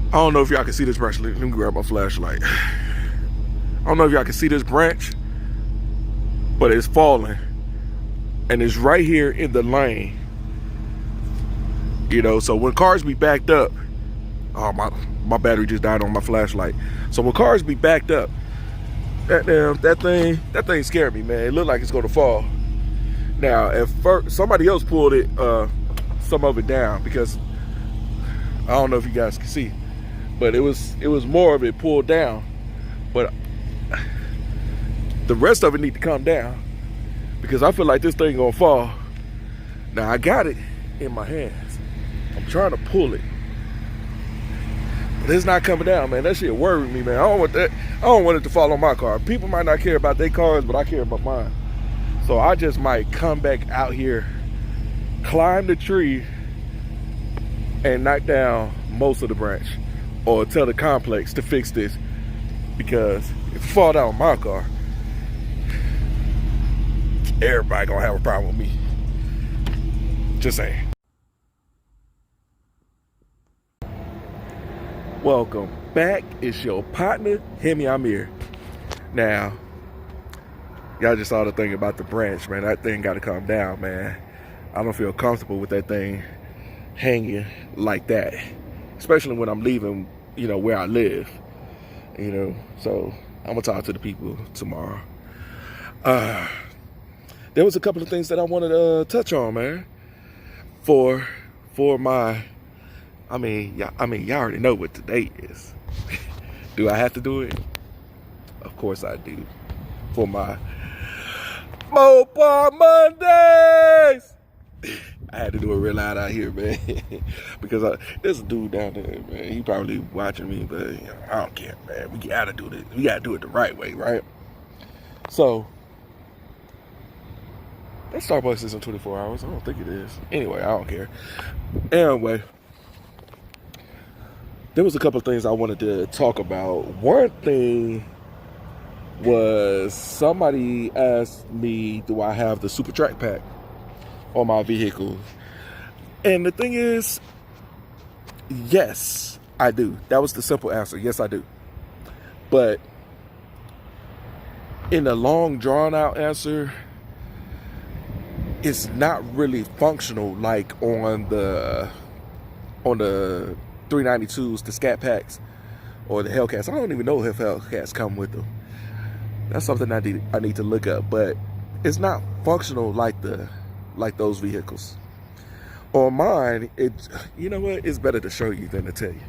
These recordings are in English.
I don't know if y'all can see this branch. Let me grab my flashlight. I don't know if y'all can see this branch, but it's falling. And it's right here in the lane. You know, so when cars be backed up, oh, my battery just died on my flashlight. So when cars be backed up, that thing scared me, man. It looked like it's gonna fall. Now, if somebody else pulled it, some of it down, because I don't know if you guys can see, but it was more of it pulled down, but the rest of it need to come down because I feel like this thing gonna fall. Now I got it in my hands. I'm trying to pull it, but it's not coming down, man. That shit worried me, man. I don't want that. I don't want it to fall on my car. People might not care about their cars, but I care about mine. So I just might come back out here, climb the tree, and knock down most of the branch, or tell the complex to fix this, because if it fall down on my car, everybody gonna have a problem with me. Just saying. Welcome back. It's your partner, Hemi Amir. Now, y'all just saw the thing about the branch, man. That thing got to calm down, man. I don't feel comfortable with that thing hanging like that, especially when I'm leaving, you know, where I live, you know. So I'm gonna talk to the people tomorrow. There was a couple of things that I wanted to touch on, man. For my, y'all already know what today is. Do I have to do it? Of course I do. For my Mopar Mondays. I had to do it real loud out here, man, because there's a dude down there, man. He probably watching me, but you know, I don't care, man. We gotta do this. We gotta do it the right way, right? So that Starbucks isn't 24 hours. I don't think it is. Anyway, I don't care. Anyway, there was a couple of things I wanted to talk about. One thing was somebody asked me, do I have the Super Track Pack on my vehicle? And the thing is, yes, I do. That was the simple answer. Yes, I do. But in the long drawn out answer, it's not really functional like on the 392s, the Scat Packs, or the Hellcats. I don't even know if Hellcats come with them. That's something I need to look up, but it's not functional like those vehicles. On mine, you know what? It's better to show you than to tell you.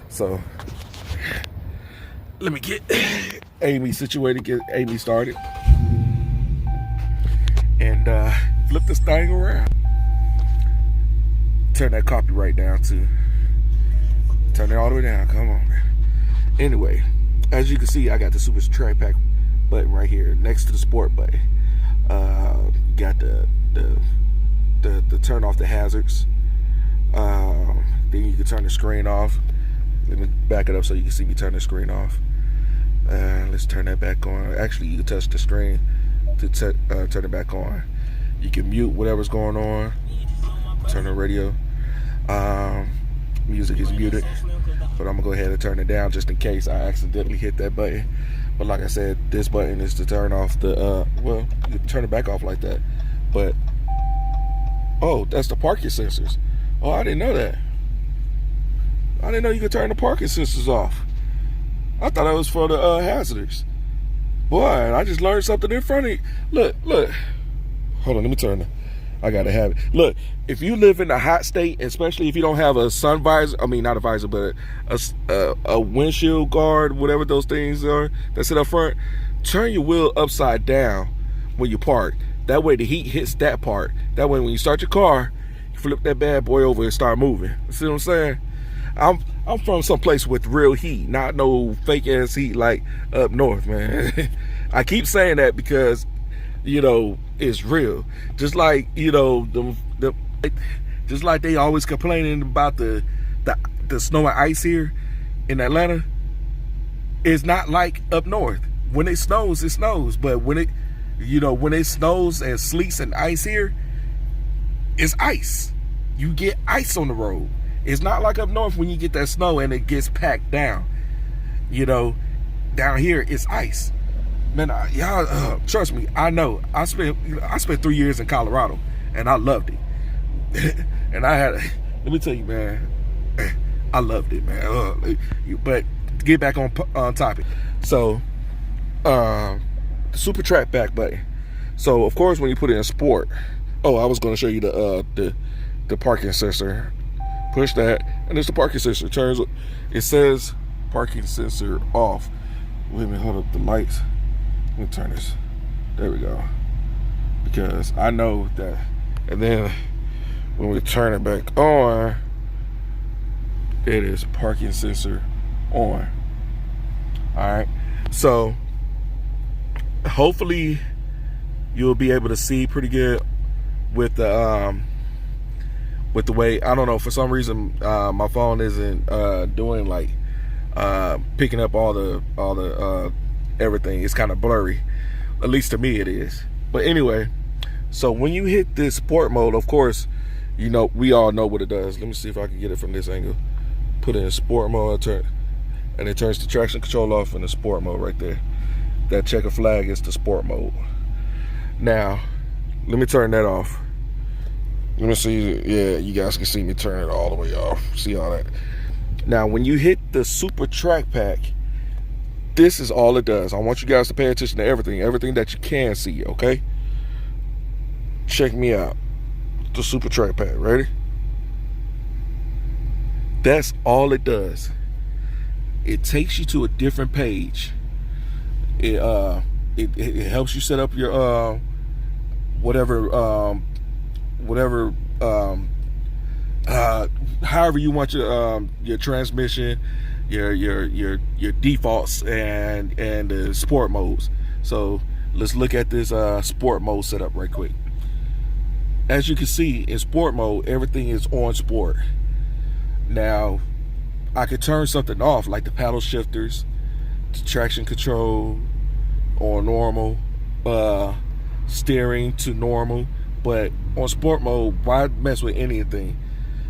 So let me get Amy situated, get Amy started, and flip this thing around. Turn that copyright down too. Turn it all the way down. Come on, man. Anyway, as you can see, I got the Super Track Pack button right here next to the Sport button. Got the turn off the hazards. Then you can turn the screen off. Let me back it up so you can see me turn the screen off. Let's turn that back on. Actually, you can touch the screen to turn it back on. You can mute whatever's going on. Turn the radio. Music is muted, but I'm gonna go ahead and turn it down just in case I accidentally hit that button. But like I said, this button is to turn off the well, you can turn it back off like that. But oh, that's the parking sensors. Oh, I didn't know that. I didn't know you could turn the parking sensors off. I thought that was for the hazards. Boy, I just learned something in front of you. Look. Hold on, let me turn it. I gotta have it. Look, if you live in a hot state, especially if you don't have a sun visor, I mean not a visor, but a windshield guard, whatever those things are that sit up front, turn your wheel upside down when you park. That way the heat hits that part. That way when you start your car, you flip that bad boy over and start moving. See what I'm saying? I'm from someplace with real heat, not no fake ass heat like up north, man. I keep saying that because, you know, it's real. Just like, you know, just like they always complaining about the snow and ice here in Atlanta. It's not like up north. When it snows, it snows. But when it snows and sleets and ice here, it's ice. You get ice on the road. It's not like up north when you get that snow and it gets packed down. You know, down here it's ice. Man, y'all, trust me, I know. I spent 3 years in Colorado, and I loved it. And let me tell you, man, I loved it, man. But to get back on topic, so the super track back button. So of course, when you put it in sport, I was going to show you the parking sensor. Push that, and it's the parking sensor. It says parking sensor off. Wait a minute, hold up the lights. Let me turn this. There we go. Because I know that. And then when we turn it back on, it is parking sensor on. Alright. So hopefully you'll be able to see pretty good with the way, I don't know, for some reason my phone isn't doing like picking up all the everything. It's kind of blurry, at least to me it is. But anyway, so when you hit this sport mode, of course, you know, we all know what it does. Let me see if I can get it from this angle. Put it in sport mode, and it turns the traction control off in the sport mode right there. That checker flag is the sport mode. Now let me turn that off. Let me see. Yeah, you guys can see me turn it all the way off. See all that? Now when you hit the super track pack, this is all it does. I want you guys to pay attention to everything that you can see, okay? Check me out. The super track pack, ready? That's all it does. It takes you to a different page. It helps you set up your however you want your transmission, your defaults and the sport modes. So let's look at this sport mode setup right quick. As you can see, in sport mode, everything is on sport. Now I could turn something off, like the paddle shifters, the traction control on normal, steering to normal. But on sport mode, why mess with anything?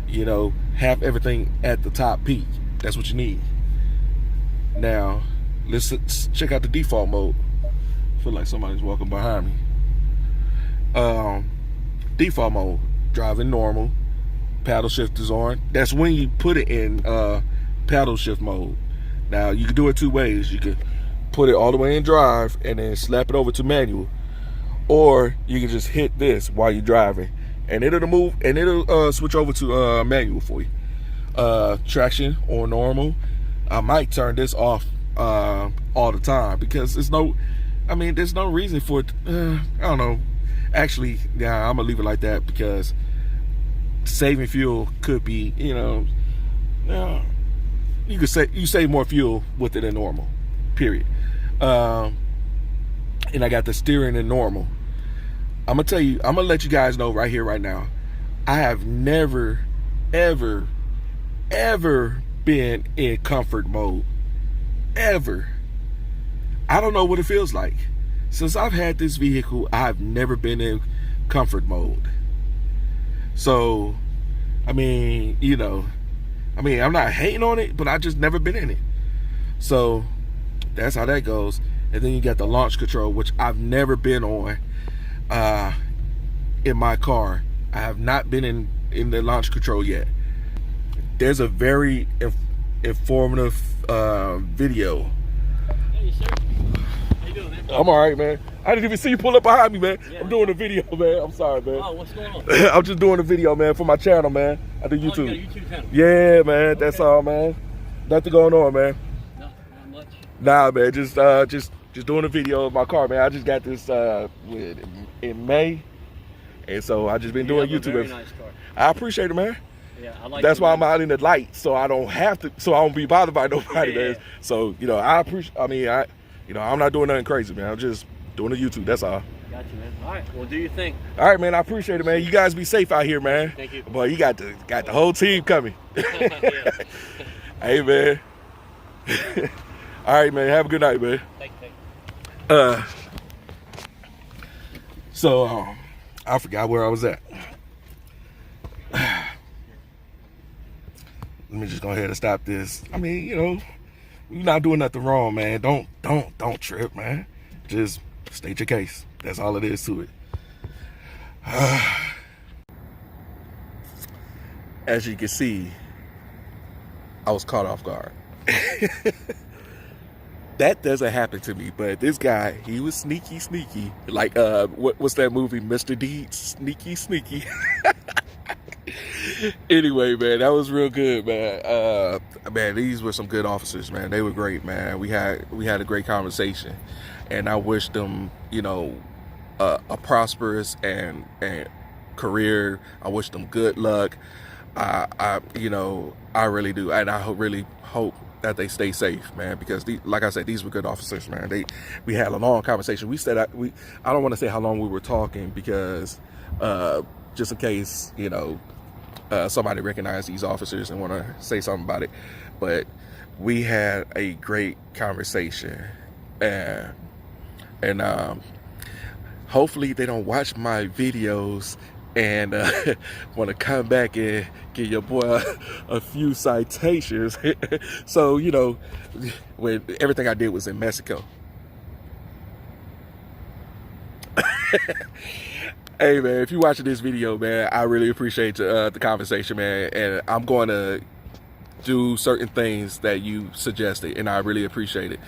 You know, have everything at the top peak. That's what you need. Now let's check out the default mode. I feel like somebody's walking behind me. Default mode, driving normal, paddle shift is on. That's when you put it in paddle shift mode. Now you can do it two ways. You can put it all the way in drive and then slap it over to manual, or you can just hit this while you're driving and it'll move, and it'll switch over to manual for you. Traction or normal. I might turn this off all the time because there's no reason for it. I don't know. Actually, yeah, I'm gonna leave it like that because saving fuel could be, you know, you save more fuel with it than normal, period. And I got the steering in normal. I'm gonna let you guys know right here, right now, I have never, ever been in comfort mode, ever. I don't know what it feels like. Since I've had this vehicle, I've never been in comfort mode. So, I mean, you know, I'm not hating on it, but I just never been in it. So that's how that goes. And then you got the launch control, which I've never been on in my car. I have not been in the launch control yet. There's a very informative video. Hey, sir. How you doing, man? I'm all right, man. I didn't even see you pull up behind me, man. Yeah. I'm doing a video, man. I'm sorry, man. Oh, what's going on? I'm just doing a video, man, for my channel, man. I do YouTube. Oh, you got a YouTube channel? Yeah, man. That's all, man. Nothing going on, man. No, not much. Nah, man. Just doing a video of my car, man. I just got this in May, and so I just been doing YouTube. Very nice car. I appreciate it, man. Yeah, I like. That's why I'm out in the light, so I don't have to, so I don't be bothered by nobody, man. So you know, I appreciate. I'm not doing nothing crazy, man. I'm just doing the YouTube. That's all. Got you, man. All right. Well, do your thing. All right, man. I appreciate it, man. You guys be safe out here, man. Thank you. Boy, you got the whole team coming. Yeah. Hey, man. All right, man. Have a good night, man. Thank you. So I forgot where I was at. let me just go ahead and stop this. I mean, you know, you're not doing nothing wrong, man. Don't trip, man. Just state your case. That's all it is to it. As you can see, I was caught off guard. That doesn't happen to me, but this guy, he was sneaky. Like, what's that movie, Mr. Deeds? Sneaky. Anyway, man, that was real good, man. Man, these were some good officers, man. They were great, man. We had a great conversation, and I wish them, you know, a prosperous and career. I wish them good luck. I really do, and I really hope that they stay safe, man, because like I said, these were good officers, man. We had a long conversation. I don't want to say how long we were talking, because just in case, you know, somebody recognized these officers and want to say something about it. But we had a great conversation, and hopefully they don't watch my videos and want to come back and give your boy a few citations. So, you know, when everything I did was in Mexico. Hey, man, if you're watching this video, man, I really appreciate the conversation, man. And I'm going to do certain things that you suggested, and I really appreciate it.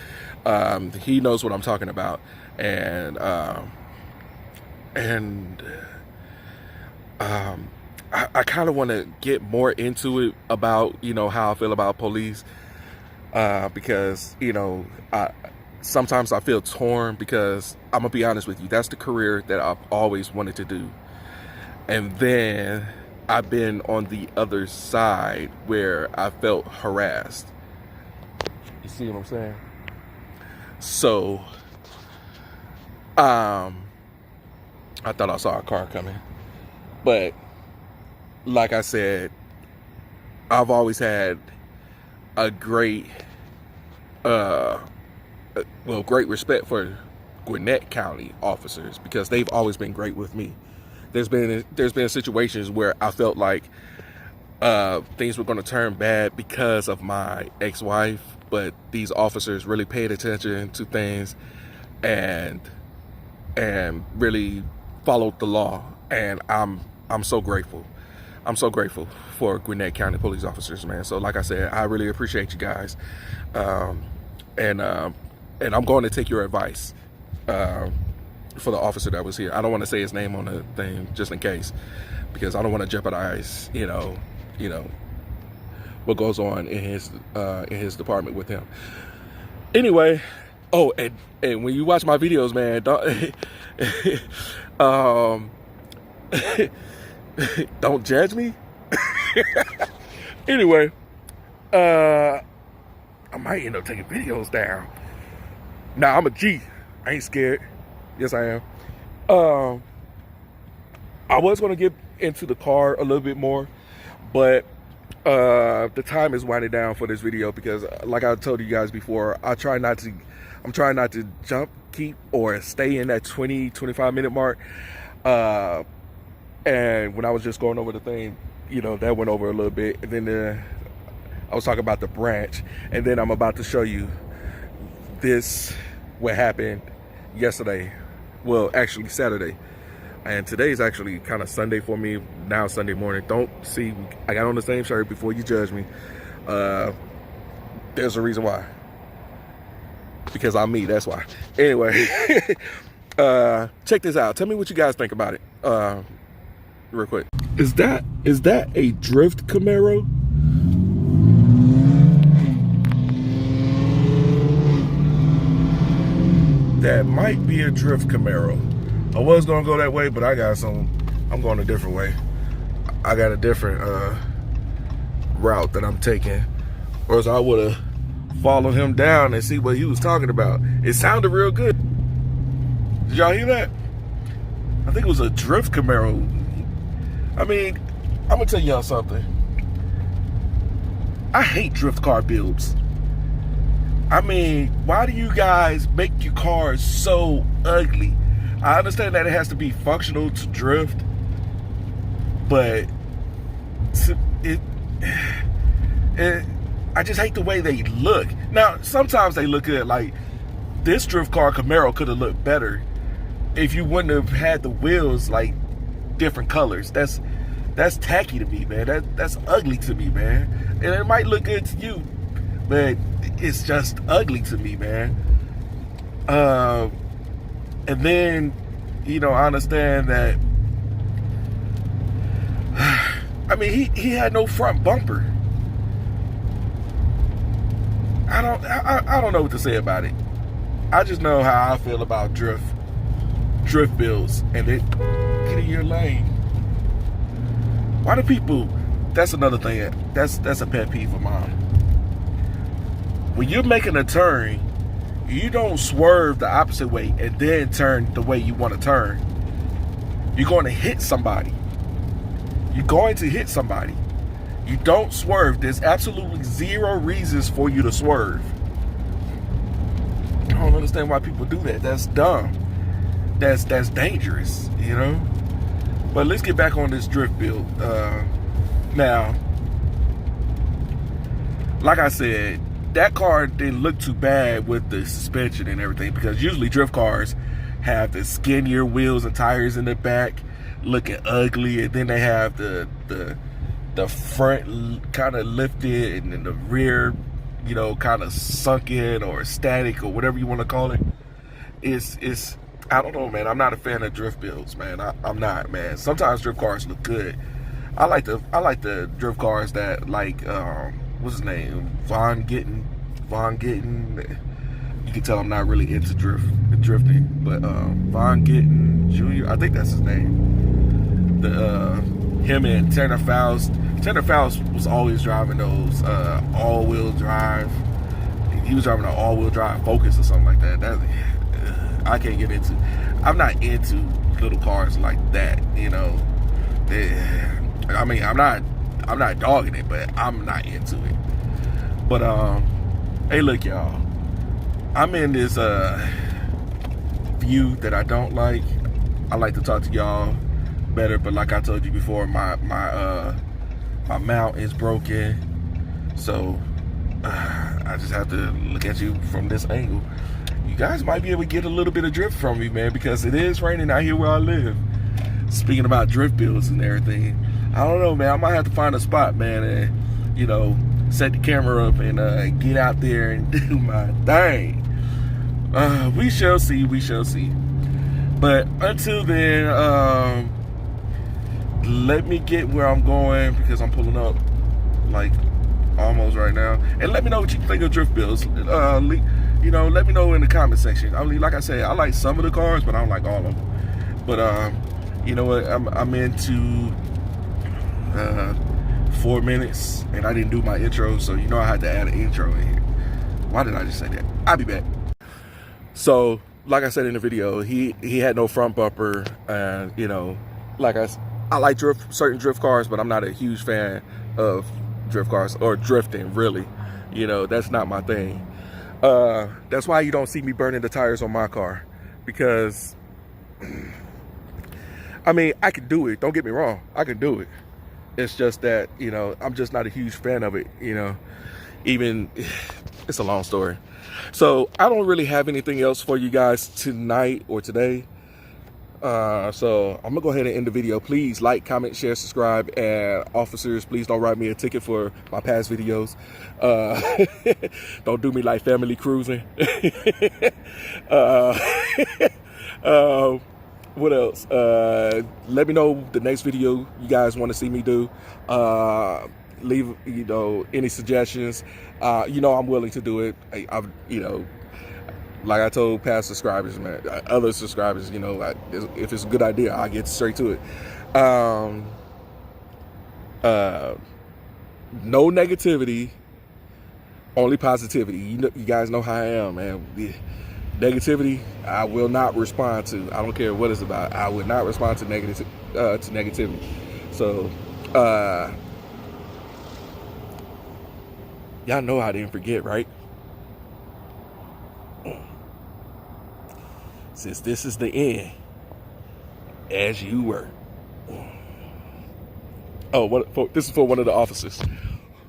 He knows what I'm talking about. And I kind of want to get more into it about, you know, how I feel about police, because, you know, sometimes I feel torn, because I'm gonna be honest with you, that's the career that I've always wanted to do. And then I've been on the other side where I felt harassed. You see what I'm saying? So, I thought I saw a car coming. But like I said, I've always had a great respect for Gwinnett County officers, because they've always been great with me. There's been situations where I felt like things were going to turn bad because of my ex-wife, but these officers really paid attention to things and really followed the law, and I'm so grateful. I'm so grateful for Gwinnett County police officers, man. So like I said, I really appreciate you guys, and I'm going to take your advice for the officer that was here. I don't want to say his name on the thing just in case, because I don't want to jeopardize, you know, what goes on in his department with him. Anyway, oh, and when you watch my videos, man, don't judge me. Anyway, I might end up taking videos down. Nah, I'm a G. I ain't scared. Yes, I am. I was going to get into the car a little bit more, but the time is winding down for this video, because like I told you guys before, I'm trying not to jump, keep, or stay in that 20-25 minute mark. And when I was just going over the thing, you know, that went over a little bit. And then I was talking about the branch, and then I'm about to show you what happened yesterday. Well, actually Saturday. And today's actually kind of Sunday for me. Now Sunday morning. Don't see, I got on the same shirt before you judge me. There's a reason why. Because I'm me, that's why. Anyway, check this out. Tell me what you guys think about it. Real quick. Is that a drift Camaro? That might be a drift Camaro. I was gonna go that way, but I'm going a different way. I got a different route that I'm taking. Or else I would have followed him down and see what he was talking about. It sounded real good. Did y'all hear that? I think it was a drift Camaro. I mean, I'm gonna tell y'all something. I hate drift car builds. I mean, why do you guys make your cars so ugly? I understand that it has to be functional to drift, but it And I just hate the way they look. Now, sometimes they look good. Like, this drift car Camaro could have looked better if you wouldn't have had the wheels like different colors. That's tacky to me, man. That's ugly to me, man. And it might look good to you, but it's just ugly to me, man. And then, you know, I understand that. I mean, he had no front bumper. I don't know what to say about it. I just know how I feel about drift builds, and it get in your lane. Why do people? That's another thing. That's a pet peeve of mine. When you're making a turn, you don't swerve the opposite way and then turn the way you want to turn. You're going to hit somebody. You're going to hit somebody. You don't swerve. There's absolutely zero reasons for you to swerve. I don't understand why people do that. That's dumb. That's dangerous, you know? But let's get back on this drift build. Now, like I said, that car didn't look too bad with the suspension and everything, because usually drift cars have the skinnier wheels and tires in the back looking ugly, and then they have the front kind of lifted and then the rear, you know, kind of sunken or static or whatever you want to call it. It's I don't know, man. I'm not a fan of drift builds, man. I'm not, man. Sometimes drift cars look good. I like the drift cars that, like, what's his name? Von Gittin. You can tell I'm not really into drifting, but Von Gittin Jr. I think that's his name. Him and Tanner Faust. Tanner Faust was always driving those all-wheel drive. He was driving an all-wheel drive Focus or something like that. I can't get into. I'm not into little cars like that, you know. I mean, I'm not dogging it, but I'm not into it. But hey, look, y'all. I'm in this view that I don't like. I like to talk to y'all better, but like I told you before, my mount is broken, so I just have to look at you from this angle. You guys might be able to get a little bit of drift from me, man, because it is raining out here where I live. Speaking about drift builds and everything, I don't know, man. I might have to find a spot, man, and, you know, set the camera up and get out there and do my thing. We shall see. But until then, let me get where I'm going, because I'm pulling up like almost right now. And let me know what you think of drift builds. You know, let me know in the comment section. I mean, like I said, I like some of the cars, but I don't like all of them. But you know what? I'm into 4 minutes, and I didn't do my intro, so you know I had to add an intro in here. Why did I just say that? I'll be back. So, like I said in the video, he had no front bumper, and you know, like I like certain drift cars, but I'm not a huge fan of drift cars or drifting, really. You know, that's not my thing. That's why you don't see me burning the tires on my car, because I mean, I can do it. Don't get me wrong, I can do it. It's just that, you know, I'm just not a huge fan of it, you know. Even, it's a long story. So I don't really have anything else for you guys tonight or today. So I'm gonna go ahead and end the video. Please like, comment, share, subscribe, and officers, please don't write me a ticket for my past videos. Don't do me like family cruising. What else? Let me know the next video you guys want to see me do. Leave, you know, any suggestions. You know, I'm willing to do it. I've, you know, like I told past subscribers, man, other subscribers, you know, like, if it's a good idea, I'll get straight to it. No negativity, only positivity. You guys know how I am, man. Negativity, I will not respond to. I don't care what it's about. I would not respond to negativity. So, y'all know I didn't forget, right? Since this is the end, as you were. Oh, this is for one of the officers.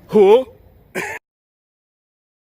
Huh?